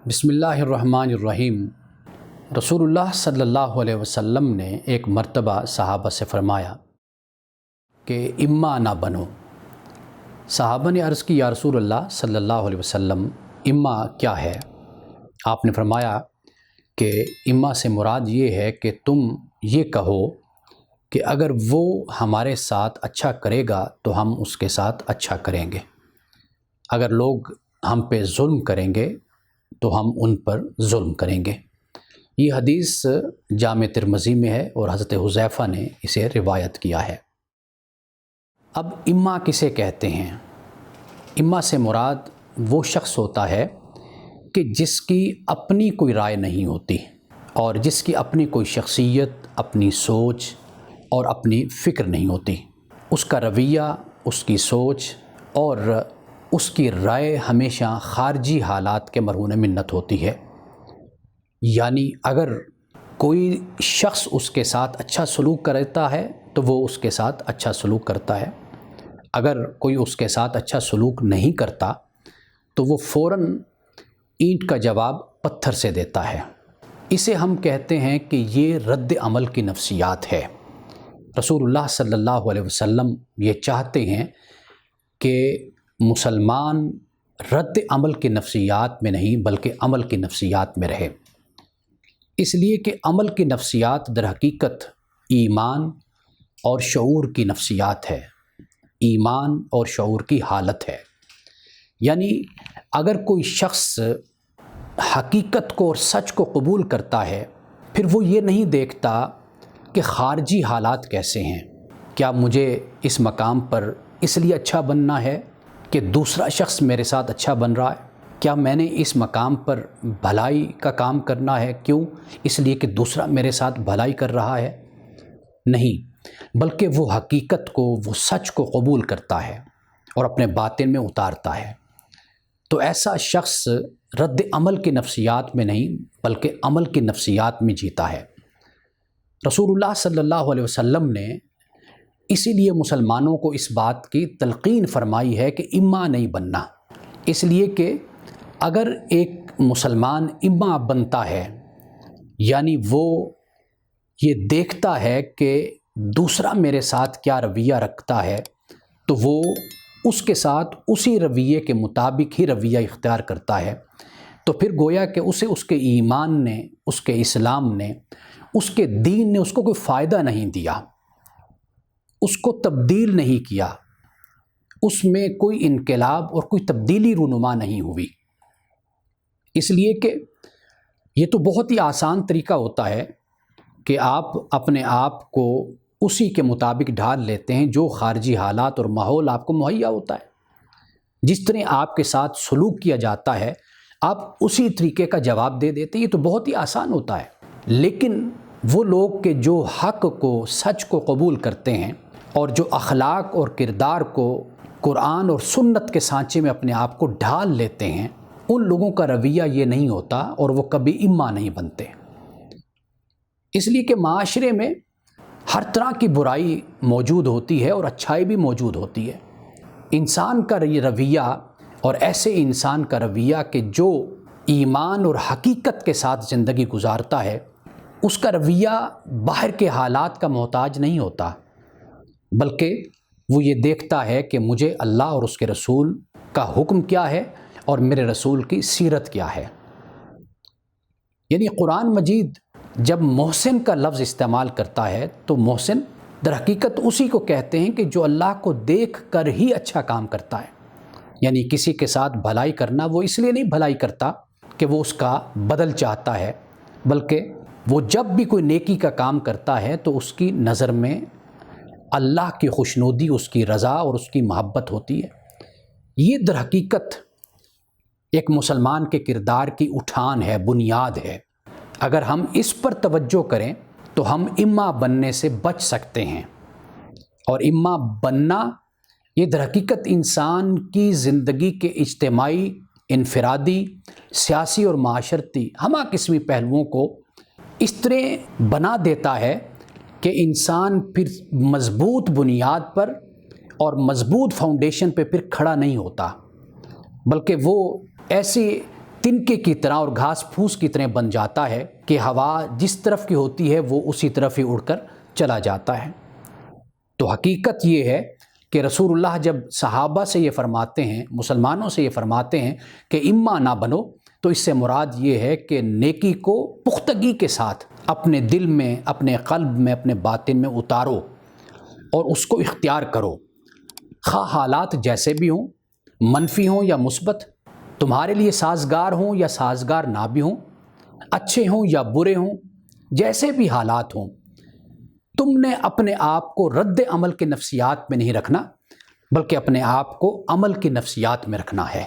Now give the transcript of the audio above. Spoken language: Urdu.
بسم اللہ الرحمن الرحیم۔ رسول اللہ صلی اللہ علیہ وسلم نے ایک مرتبہ صحابہ سے فرمایا کہ اما نہ بنو۔ صحابہ نے عرض کی یا رسول اللہ صلی اللہ علیہ وسلم اما کیا ہے؟ آپ نے فرمایا کہ اما سے مراد یہ ہے کہ تم یہ کہو کہ اگر وہ ہمارے ساتھ اچھا کرے گا تو ہم اس کے ساتھ اچھا کریں گے، اگر لوگ ہم پہ ظلم کریں گے تو ہم ان پر ظلم کریں گے۔ یہ حدیث جامع ترمذی میں ہے اور حضرت حذیفہ نے اسے روایت کیا ہے۔ اب اما کسے کہتے ہیں؟ اما سے مراد وہ شخص ہوتا ہے کہ جس کی اپنی کوئی رائے نہیں ہوتی اور جس کی اپنی کوئی شخصیت، اپنی سوچ اور اپنی فکر نہیں ہوتی۔ اس کا رویہ، اس کی سوچ اور اس کی رائے ہمیشہ خارجی حالات کے مرہون منت ہوتی ہے۔ یعنی اگر کوئی شخص اس کے ساتھ اچھا سلوک کرتا ہے تو وہ اس کے ساتھ اچھا سلوک کرتا ہے، اگر کوئی اس کے ساتھ اچھا سلوک نہیں کرتا تو وہ فوراً اینٹ کا جواب پتھر سے دیتا ہے۔ اسے ہم کہتے ہیں کہ یہ رد عمل کی نفسیات ہے۔ رسول اللہ صلی اللہ علیہ وسلم یہ چاہتے ہیں کہ مسلمان رد عمل کی نفسیات میں نہیں بلکہ عمل کی نفسیات میں رہے، اس لیے کہ عمل کی نفسیات در حقیقت ایمان اور شعور کی نفسیات ہے، ایمان اور شعور کی حالت ہے۔ یعنی اگر کوئی شخص حقیقت کو اور سچ کو قبول کرتا ہے، پھر وہ یہ نہیں دیکھتا کہ خارجی حالات کیسے ہیں، کیا مجھے اس مقام پر اس لیے اچھا بننا ہے کہ دوسرا شخص میرے ساتھ اچھا بن رہا ہے، کیا میں نے اس مقام پر بھلائی کا کام کرنا ہے، کیوں؟ اس لیے کہ دوسرا میرے ساتھ بھلائی کر رہا ہے؟ نہیں، بلکہ وہ حقیقت کو، وہ سچ کو قبول کرتا ہے اور اپنے باطن میں اتارتا ہے۔ تو ایسا شخص رد عمل کی نفسیات میں نہیں بلکہ عمل کی نفسیات میں جیتا ہے۔ رسول اللہ صلی اللہ علیہ وسلم نے اسی لیے مسلمانوں کو اس بات کی تلقین فرمائی ہے کہ اما نہیں بننا، اس لیے کہ اگر ایک مسلمان اما بنتا ہے یعنی وہ یہ دیکھتا ہے کہ دوسرا میرے ساتھ کیا رویہ رکھتا ہے تو وہ اس کے ساتھ اسی رویے کے مطابق ہی رویہ اختیار کرتا ہے، تو پھر گویا کہ اسے اس کے ایمان نے، اس کے اسلام نے، اس کے دین نے اس کو کوئی فائدہ نہیں دیا، اس کو تبدیل نہیں کیا، اس میں کوئی انقلاب اور کوئی تبدیلی رونما نہیں ہوئی۔ اس لیے کہ یہ تو بہت ہی آسان طریقہ ہوتا ہے کہ آپ اپنے آپ کو اسی کے مطابق ڈھال لیتے ہیں جو خارجی حالات اور ماحول آپ کو مہیا ہوتا ہے، جس طرح آپ کے ساتھ سلوک کیا جاتا ہے آپ اسی طریقے کا جواب دے دیتے ہیں۔ یہ تو بہت ہی آسان ہوتا ہے، لیکن وہ لوگ کہ جو حق کو، سچ کو قبول کرتے ہیں اور جو اخلاق اور کردار کو قرآن اور سنت کے سانچے میں اپنے آپ کو ڈھال لیتے ہیں، ان لوگوں کا رویہ یہ نہیں ہوتا اور وہ کبھی اما نہیں بنتے۔ اس لیے کہ معاشرے میں ہر طرح کی برائی موجود ہوتی ہے اور اچھائی بھی موجود ہوتی ہے۔ انسان کا رویہ اور ایسے انسان کا رویہ کہ جو ایمان اور حقیقت کے ساتھ زندگی گزارتا ہے، اس کا رویہ باہر کے حالات کا محتاج نہیں ہوتا، بلکہ وہ یہ دیکھتا ہے کہ مجھے اللہ اور اس کے رسول کا حکم کیا ہے اور میرے رسول کی سیرت کیا ہے۔ یعنی قرآن مجید جب محسن کا لفظ استعمال کرتا ہے تو محسن در حقیقت اسی کو کہتے ہیں کہ جو اللہ کو دیکھ کر ہی اچھا کام کرتا ہے۔ یعنی کسی کے ساتھ بھلائی کرنا، وہ اس لیے نہیں بھلائی کرتا کہ وہ اس کا بدل چاہتا ہے، بلکہ وہ جب بھی کوئی نیکی کا کام کرتا ہے تو اس کی نظر میں اللہ کی خوشنودی، اس کی رضا اور اس کی محبت ہوتی ہے۔ یہ در حقیقت ایک مسلمان کے کردار کی اٹھان ہے، بنیاد ہے۔ اگر ہم اس پر توجہ کریں تو ہم اما بننے سے بچ سکتے ہیں، اور اما بننا یہ در حقیقت انسان کی زندگی کے اجتماعی، انفرادی، سیاسی اور معاشرتی ہمہ قسمی پہلوؤں کو اس طرح بنا دیتا ہے کہ انسان پھر مضبوط بنیاد پر اور مضبوط فاؤنڈیشن پہ پھر کھڑا نہیں ہوتا، بلکہ وہ ایسی تنکے کی طرح اور گھاس پھوس کی طرح بن جاتا ہے کہ ہوا جس طرف کی ہوتی ہے وہ اسی طرف ہی اڑ کر چلا جاتا ہے۔ تو حقیقت یہ ہے کہ رسول اللہ جب صحابہ سے یہ فرماتے ہیں، مسلمانوں سے یہ فرماتے ہیں کہ اما نہ بنو، تو اس سے مراد یہ ہے کہ نیکی کو پختگی کے ساتھ اپنے دل میں، اپنے قلب میں، اپنے باطن میں اتارو اور اس کو اختیار کرو، خواہ حالات جیسے بھی ہوں، منفی ہوں یا مثبت، تمہارے لیے سازگار ہوں یا سازگار نہ بھی ہوں، اچھے ہوں یا برے ہوں، جیسے بھی حالات ہوں، تم نے اپنے آپ کو رد عمل کے نفسیات میں نہیں رکھنا، بلکہ اپنے آپ کو عمل کی نفسیات میں رکھنا ہے۔